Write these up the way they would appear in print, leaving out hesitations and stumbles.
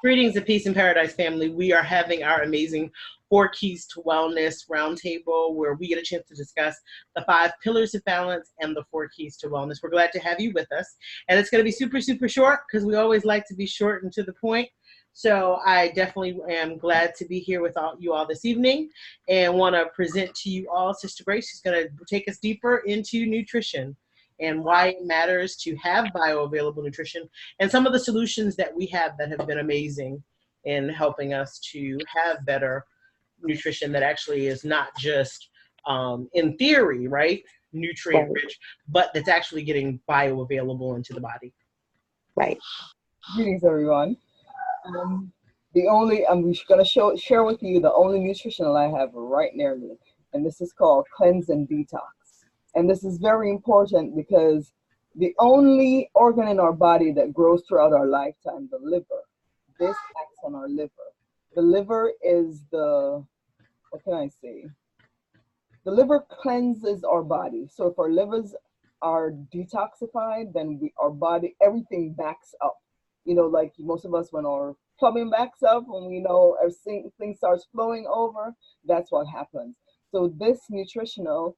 Greetings of peace and paradise, family. We are having our amazing 4 Keys to Wellness roundtable where we get a chance to discuss the 5 pillars of balance and the 4 keys to wellness. We're glad to have you with us. And it's going to be super, super short because we always like to be short and to the point. So I definitely am glad to be here with you all this evening and want to present to you all Sister Grace, who's going to take us deeper into nutrition and why it matters to have bioavailable nutrition and some of the solutions that we have that have been amazing in helping us to have better nutrition that actually is not just in theory, right, nutrient rich, but that's actually getting bioavailable into the body. Right. Greetings, everyone. I'm going to share with you the only nutritional I have right near me, and this is called Cleanse and Detox. And this is very important because the only organ in our body that grows throughout our lifetime, the liver, this acts on our liver. The liver is what can I say? The liver cleanses our body. So if our livers are detoxified, then our body, everything backs up. You know, like most of us, when our plumbing backs up, when we know everything starts flowing over, that's what happens. So this nutritional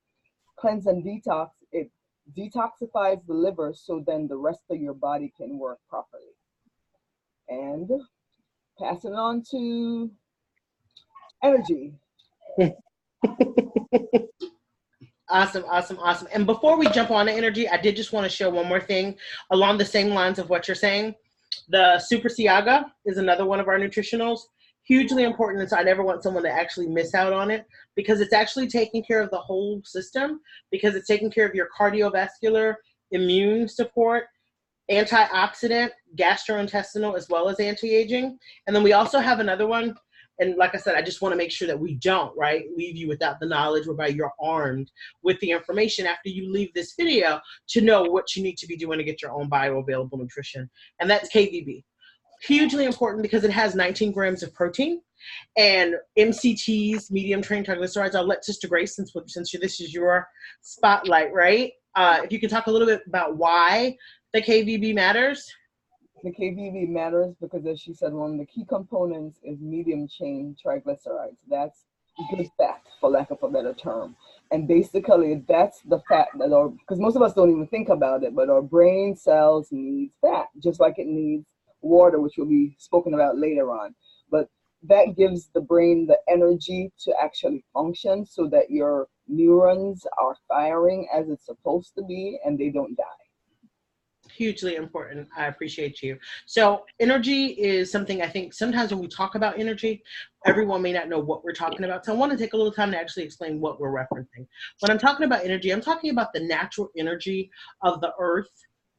cleanse and detox, it detoxifies the liver so then the rest of your body can work properly. And passing on to energy. Awesome, awesome, awesome. And before we jump on to energy, I did just want to share one more thing along the same lines of what you're saying. The Super Siaga is another one of our nutritionals. Hugely important, and so I never want someone to actually miss out on it because it's actually taking care of the whole system, because it's taking care of your cardiovascular, immune support, antioxidant, gastrointestinal, as well as anti-aging. And then we also have another one, and like I said, I just want to make sure that we don't, right, leave you without the knowledge whereby you're armed with the information after you leave this video to know what you need to be doing to get your own bioavailable nutrition, and that's KVB. Hugely important because it has 19 grams of protein and MCTs, medium chain triglycerides. I'll let Sister Grace, since this is your spotlight, right? If you can talk a little bit about why the KVB matters. The KVB matters because, as she said, one of the key components is medium chain triglycerides. That's good fat, for lack of a better term. And basically, that's the fat that because most of us don't even think about it, but our brain cells need fat, just like it needs water, which will be spoken about later on. But that gives the brain the energy to actually function so that your neurons are firing as it's supposed to be and they don't die. Hugely important. I appreciate you. So energy is something I think sometimes when we talk about energy, everyone may not know what we're talking about. So I want to take a little time to actually explain what we're referencing. When I'm talking about energy, I'm talking about the natural energy of the earth,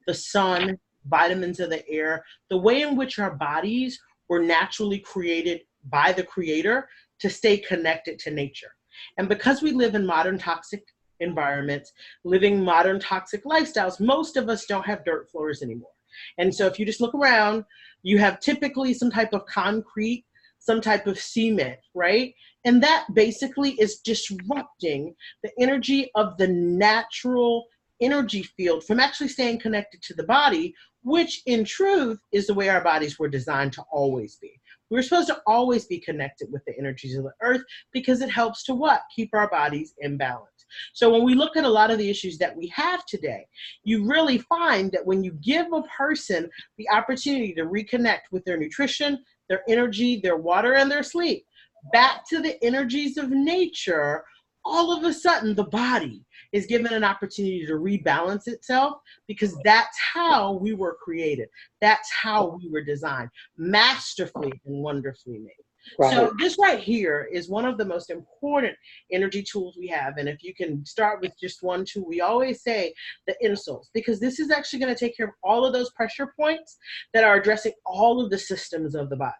the sun, vitamins of the air, the way in which our bodies were naturally created by the Creator to stay connected to nature. And because we live in modern toxic environments, living modern toxic lifestyles, most of us don't have dirt floors anymore. And so if you just look around, you have typically some type of concrete, some type of cement, right? And that basically is disrupting the energy of the natural energy field from actually staying connected to the body, which in truth is the way our bodies were designed to always be. We're supposed to always be connected with the energies of the earth because it helps to what? Keep our bodies in balance. So when we look at a lot of the issues that we have today, you really find that when you give a person the opportunity to reconnect with their nutrition, their energy, their water, and their sleep, back to the energies of nature, all of a sudden the body is given an opportunity to rebalance itself because that's how we were created. That's how we were designed, masterfully and wonderfully made. Right. So this right here is one of the most important energy tools we have. And if you can start with just one tool, we always say the insoles, because this is actually going to take care of all of those pressure points that are addressing all of the systems of the body.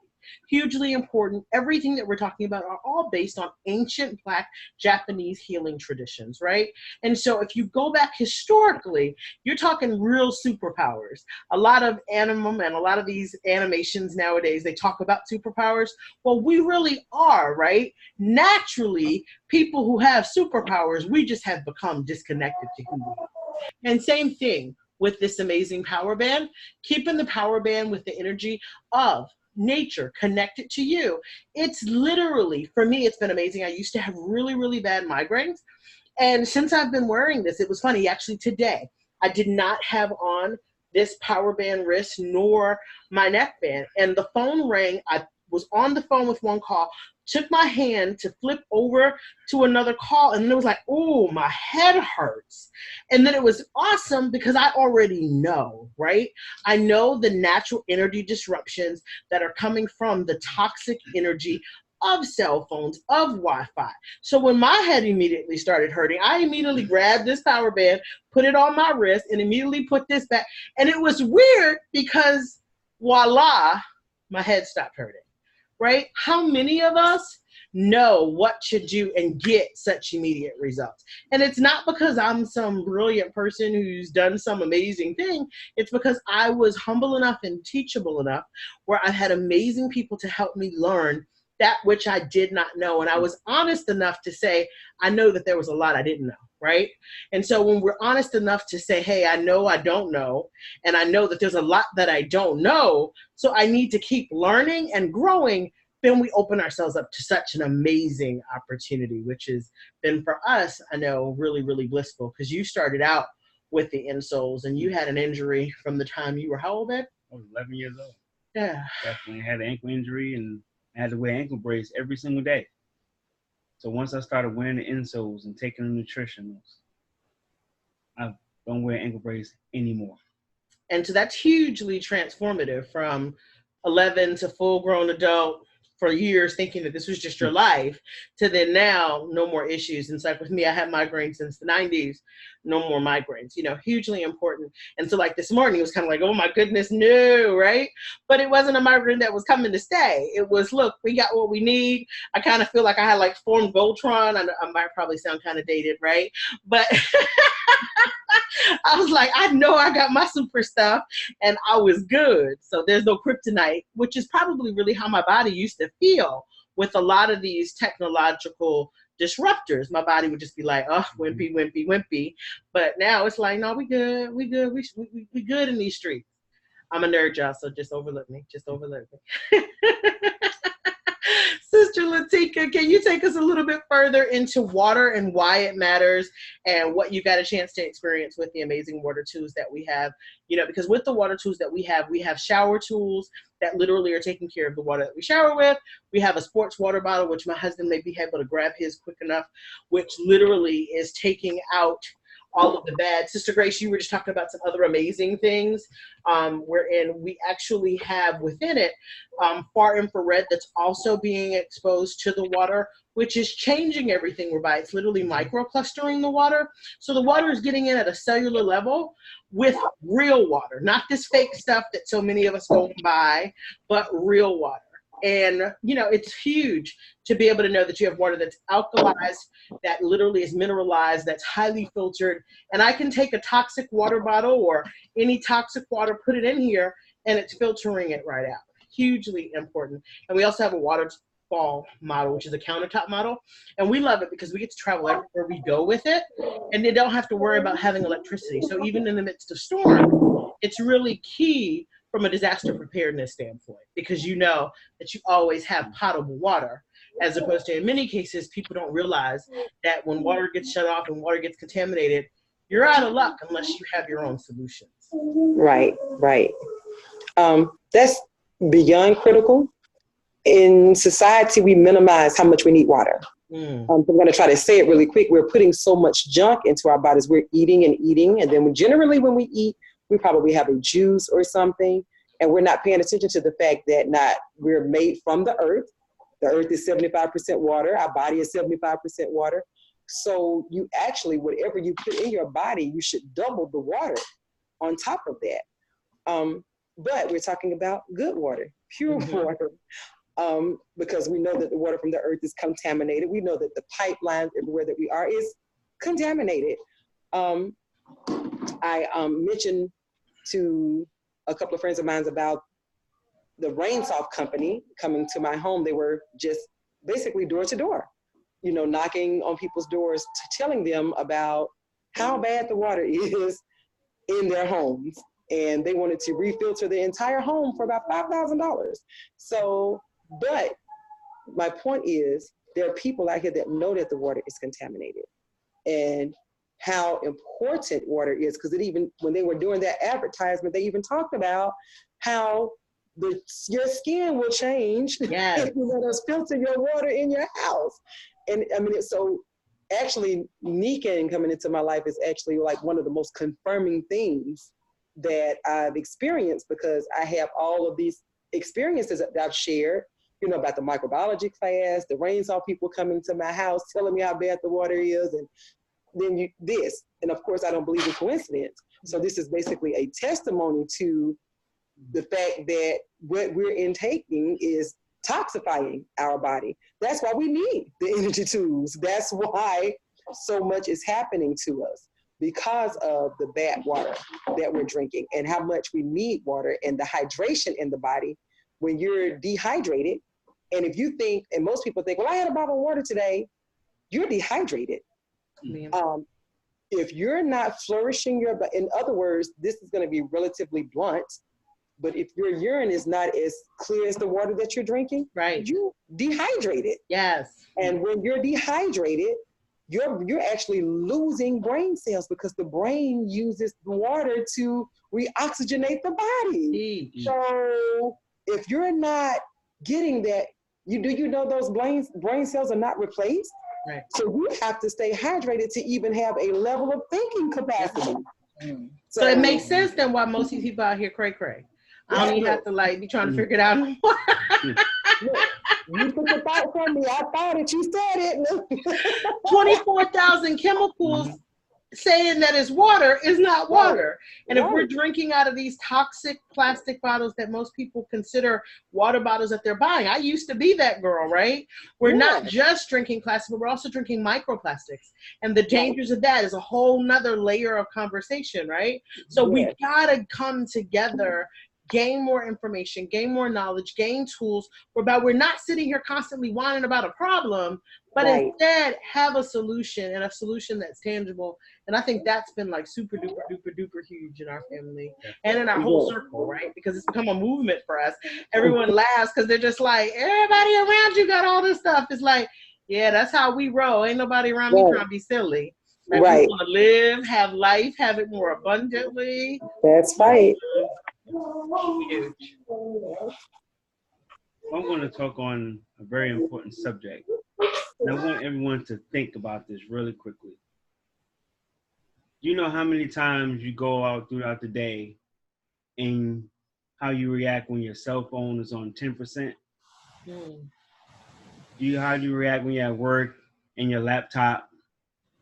Hugely important. Everything that we're talking about are all based on ancient Black Japanese healing traditions, right? And so if you go back historically, you're talking real superpowers. A lot of anime and a lot of these animations nowadays, they talk about superpowers. Well, we really are, right? Naturally, people who have superpowers, we just have become disconnected to who we are. And same thing with this amazing power band, keeping the power band with the energy of nature, connect it to you. It's literally, for me, it's been amazing. I used to have really, really bad migraines. And since I've been wearing this, it was funny. Actually, today, I did not have on this power band wrist nor my neck band. And the phone rang. I was on the phone with one call, took my hand to flip over to another call, and then it was like, oh, my head hurts. And then it was awesome because I already know, right? I know the natural energy disruptions that are coming from the toxic energy of cell phones, of Wi-Fi. So when my head immediately started hurting, I immediately grabbed this power band, put it on my wrist, and immediately put this back. And it was weird because voila, my head stopped hurting, right? How many of us know what to do and get such immediate results? And it's not because I'm some brilliant person who's done some amazing thing. It's because I was humble enough and teachable enough where I had amazing people to help me learn that which I did not know. And I was honest enough to say, I know that there was a lot I didn't know, right? And so when we're honest enough to say, hey, I know I don't know, and I know that there's a lot that I don't know, so I need to keep learning and growing, then we open ourselves up to such an amazing opportunity, which has been for us, I know, really, really blissful, because you started out with the insoles and you had an injury from the time you were how old, babe? I was 11 years old. Yeah. Definitely had an ankle injury and I had to wear ankle brace every single day. So once I started wearing the insoles and taking the nutritionals, I don't wear ankle brace anymore. And so that's hugely transformative from 11 to full grown adult for years thinking that this was just your life to then now no more issues. And it's like with me, I had migraines since the 90s, no more migraines, hugely important. And so like this morning, it was kind of like, oh my goodness, no, right? But it wasn't a migraine that was coming to stay. It was, look, we got what we need. I kind of feel like I had like formed Voltron. I might probably sound kind of dated, right? But I was like, I know I got my super stuff and I was good. So there's no kryptonite, which is probably really how my body used to feel with a lot of these technological disruptors. My body would just be like, oh, wimpy, wimpy, wimpy. But now it's like, no, we good. We good. We good in these streets. I'm a nerd, y'all, so just overlook me. Just overlook me. Sister Latika, can you take us a little bit further into water and why it matters and what you got a chance to experience with the amazing water tools that we have? Because with the water tools that we have shower tools that literally are taking care of the water that we shower with. We have a sports water bottle, which my husband may be able to grab his quick enough, which literally is taking out all of the bad. Sister Grace, you were just talking about some other amazing things, wherein we actually have within it far infrared that's also being exposed to the water, which is changing everything we're by. It's literally microclustering the water. So the water is getting in at a cellular level with real water, not this fake stuff that so many of us go and buy, but real water. And, it's huge to be able to know that you have water that's alkalized, that literally is mineralized, that's highly filtered. And I can take a toxic water bottle or any toxic water, put it in here, and it's filtering it right out. Hugely important. And we also have a waterfall model, which is a countertop model. And we love it because we get to travel everywhere we go with it. And they don't have to worry about having electricity. So even in the midst of storm, it's really key from a disaster preparedness standpoint, because you know that you always have potable water, as opposed to in many cases, people don't realize that when water gets shut off and water gets contaminated, you're out of luck unless you have your own solutions. Right. That's beyond critical. In society, we minimize how much we need water. I'm going to try to say it really quick. We're putting so much junk into our bodies. We're eating, and then generally when we eat, we probably have a juice or something, and we're not paying attention to the fact that we're made from the earth. The earth is 75% water. Our body is 75% water. So you actually, whatever you put in your body, you should double the water on top of that. But we're talking about good water, pure water, because we know that the water from the earth is contaminated. We know that the pipelines everywhere that we are is contaminated. I mentioned to a couple of friends of mine about the Rain Soft company coming to my home. They were just basically door to door, knocking on people's doors, telling them about how bad the water is in their homes. and they wanted to refilter the entire home for about $5,000. So, but my point is, there are people out here that know that the water is contaminated and how important water is, because it even, when they were doing that advertisement, they even talked about how your skin will change if you let us filter your water in your house. And I mean, so actually Nikan coming into my life is actually like one of the most confirming things that I've experienced, because I have all of these experiences that I've shared, you know, about the microbiology class, the rainsaw people coming to my house telling me how bad the water is, and then this. And of course, I don't believe in coincidence. So this is basically a testimony to the fact that what we're intaking is toxifying our body. That's why we need the energy tools. That's why so much is happening to us, because of the bad water that we're drinking and how much we need water and the hydration in the body when you're dehydrated. And if you think, and most people think, well, I had a bottle of water today, you're dehydrated. If you're not flourishing in other words, this is going to be relatively blunt, but if your urine is not as clear as the water that you're drinking, you're dehydrated. Yes. And when you're dehydrated, you're actually losing brain cells, because the brain uses the water to reoxygenate the body. So if you're not getting that, you know those brain cells are not replaced. Right. So you have to stay hydrated to even have a level of thinking capacity. So it makes sense then why most of these people out here cray. I don't even have to like be trying to figure it out no more. You put the thought from me. I thought it. You said it. 24,000 chemicals saying that it's water is not water. And if we're drinking out of these toxic plastic bottles that most people consider water bottles that they're buying, I used to be that girl, right? We're not just drinking plastic, but we're also drinking microplastics. And the dangers of that is a whole nother layer of conversation, right? So we've got to come together, gain more information, gain more knowledge, gain tools, whereby we're not sitting here constantly whining about a problem, but instead have a solution, and a solution that's tangible. And I think that's been like super duper duper duper huge in our family and in our whole circle, right? Because it's become a movement for us. Everyone laughs because they're just like, everybody around you got all this stuff. It's like, yeah, that's how we roll. Ain't nobody around me trying to be silly. Like, we want to live, have life, have it more abundantly. That's right. Huge. I'm going to talk on a very important subject. And I want everyone to think about this really quickly. You know how many times you go out throughout the day and how you react when your cell phone is on 10%? How do you react when you're at work and your laptop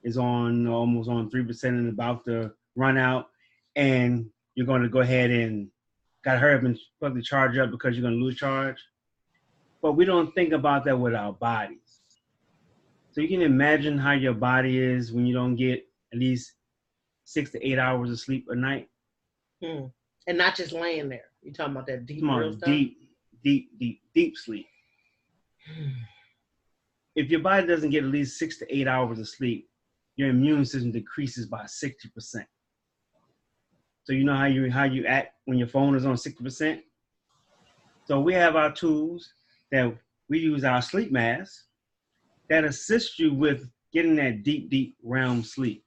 is on almost on 3% and about to run out, and you're going to go ahead and gotta hurry up and plug the charge up because you're going to lose charge? But we don't think about that with our bodies. So you can imagine how your body is when you don't get at least 6 to 8 hours of sleep a night. And not just laying there. You're talking about that deep, real stuff? Deep sleep. If your body doesn't get at least 6 to 8 hours of sleep, your immune system decreases by 60%. So you know how you act when your phone is on 60%? So we have our tools that we use, our sleep masks, that assist you with getting that deep REM sleep.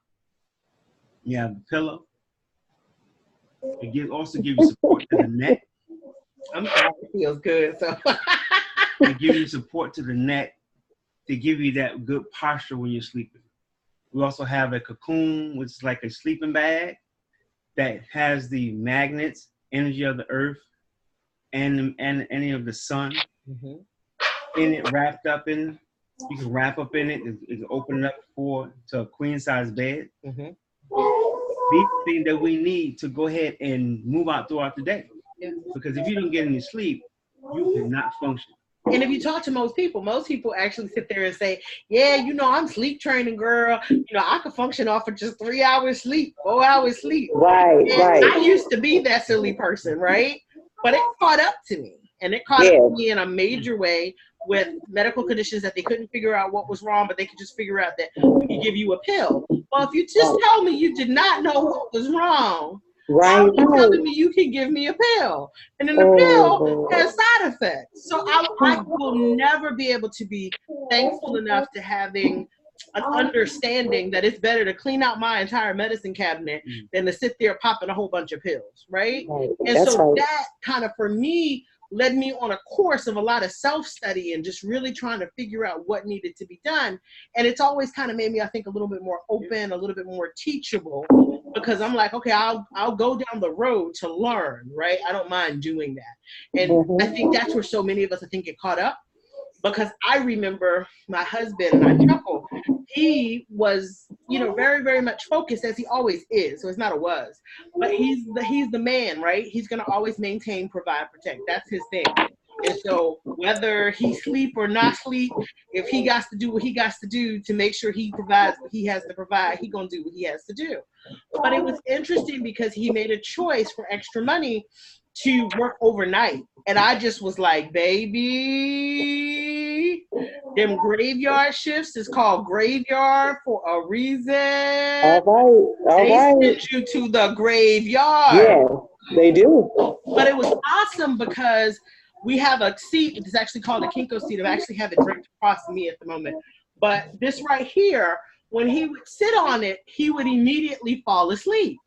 You have the pillow. It also gives you support to the neck. I'm sorry, it feels good. So it gives you support to the neck to give you that good posture when you're sleeping. We also have a cocoon, which is like a sleeping bag that has the magnets, energy of the earth, and any of the sun in it, wrapped up in. You can wrap up in it. You can open it up to a queen size bed. These things that we need to go ahead and move out throughout the day. Because if you don't get any sleep, you cannot function. And if you talk to most people actually sit there and say, yeah, you know, I'm sleep training, girl. You know, I could function off of just 3 hours sleep, 4 hours sleep. Right. I used to be that silly person, right? But it caught up to me. And it caught up to me in a major way with medical conditions that they couldn't figure out what was wrong, but they could just figure out that we could give you a pill. Well, if you just tell me you did not know what was wrong, Right, How are you right. telling me you can give me a pill? And then the pill Oh, has side effects. So I will never be able to be thankful enough to having an understanding that it's better to clean out my entire medicine cabinet than to sit there popping a whole bunch of pills, right? right. And That's so right. that kind of, for me, led me on a course of a lot of self-study and just really trying to figure out what needed to be done. And it's always kind of made me, I think, a little bit more open, a little bit more teachable, because I'm like, okay, I'll go down the road to learn, right? I don't mind doing that. And I think that's where so many of us, I think, get caught up, because I remember my husband, and I chuckle, he was, very, very much focused, as he always is. So it's not a was, but he's the man, right? He's going to always maintain, provide, protect. That's his thing. And so whether he sleep or not sleep, if he got to do what he got to do to make sure he provides what he has to provide, he going to do what he has to do. But it was interesting because he made a choice for extra money to work overnight. And I just was like, baby, them graveyard shifts is called graveyard for a reason. All right. All They right. send you to the graveyard. Yeah, they do. But it was awesome because we have a seat. It's actually called a Kinko seat. I actually have it draped across me at the moment. But this right here, when he would sit on it, he would immediately fall asleep.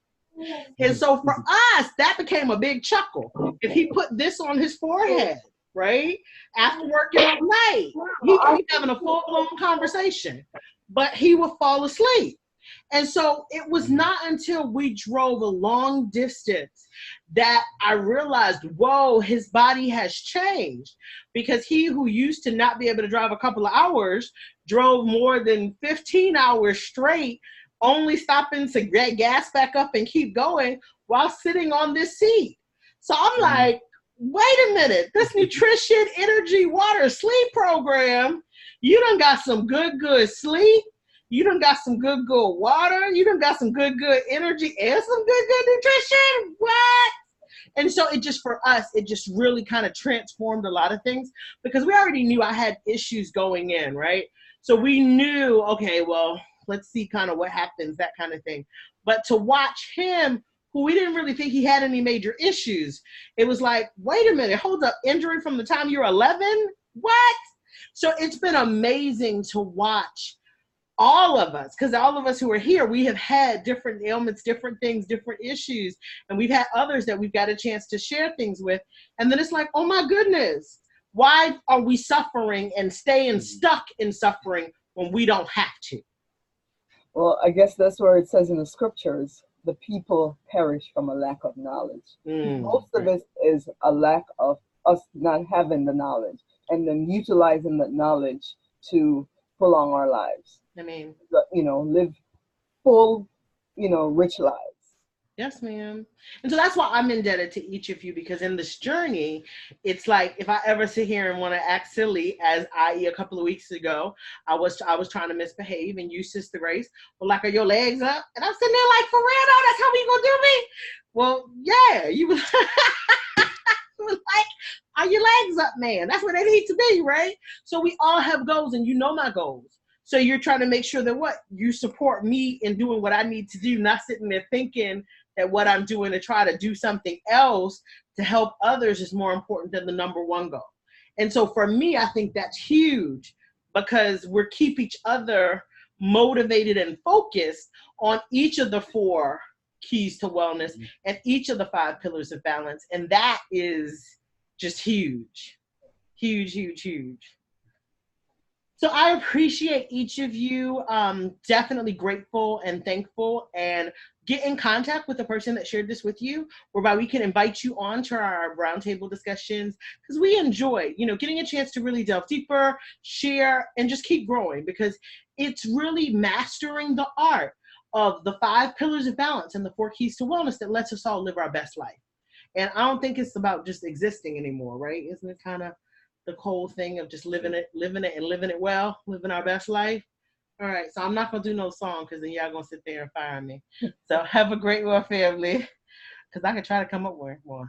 And so for us, that became a big chuckle. If he put this on his forehead, right, after working all night, he could be having a full-blown conversation, but he would fall asleep. And so it was not until we drove a long distance that I realized, whoa, his body has changed, because he who used to not be able to drive a couple of hours drove more than 15 hours straight, only stopping to get gas back up and keep going while sitting on this seat. So I'm like, wait a minute, this nutrition, energy, water, sleep program, you done got some good sleep. You done got some good water. You done got some good energy and some good nutrition. What? And so it just, for us, it just really kind of transformed a lot of things, because we already knew I had issues going in, right? So we knew, okay, well, let's see kind of what happens, that kind of thing. But to watch him, who we didn't really think he had any major issues, it was like, wait a minute, hold up, injury from the time you're 11? What? So it's been amazing to watch all of us, because all of us who are here, we have had different ailments, different things, different issues, and we've had others that we've got a chance to share things with. And then it's like, oh my goodness, why are we suffering and staying stuck in suffering when we don't have to? Well, I guess that's where it says in the scriptures, the people perish from a lack of knowledge. Most of it is a lack of us not having the knowledge and then utilizing that knowledge to prolong our lives. I mean, live full, rich lives. Yes, ma'am. And so that's why I'm indebted to each of you, because in this journey, it's like, if I ever sit here and want to act silly, as i.e. a couple of weeks ago, I was trying to misbehave, and you, Sister Grace, were like, are your legs up? And I'm sitting there like, for real though, that's how you gonna do me? Well, yeah, you was like, are your legs up, man? That's where they need to be, right? So we all have goals, and you know my goals. So you're trying to make sure that you support me in doing what I need to do, not sitting there thinking that what I'm doing to try to do something else to help others is more important than the number one goal. And so for me, I think that's huge, because we're keep each other motivated and focused on each of the 4 keys to wellness and each of the 5 pillars of balance. And that is just huge, huge, huge, huge. So I appreciate each of you. Definitely grateful and thankful, and get in contact with the person that shared this with you, whereby we can invite you on to our roundtable discussions, because we enjoy, getting a chance to really delve deeper, share, and just keep growing, because it's really mastering the art of the 5 pillars of balance and the 4 keys to wellness that lets us all live our best life. And I don't think it's about just existing anymore, right? Isn't it kind of the whole thing of just living it and living it well, living our best life? All right, so I'm not gonna do no song, because then y'all gonna sit there and fire me. So have a great one, family, because I could try to come up with more.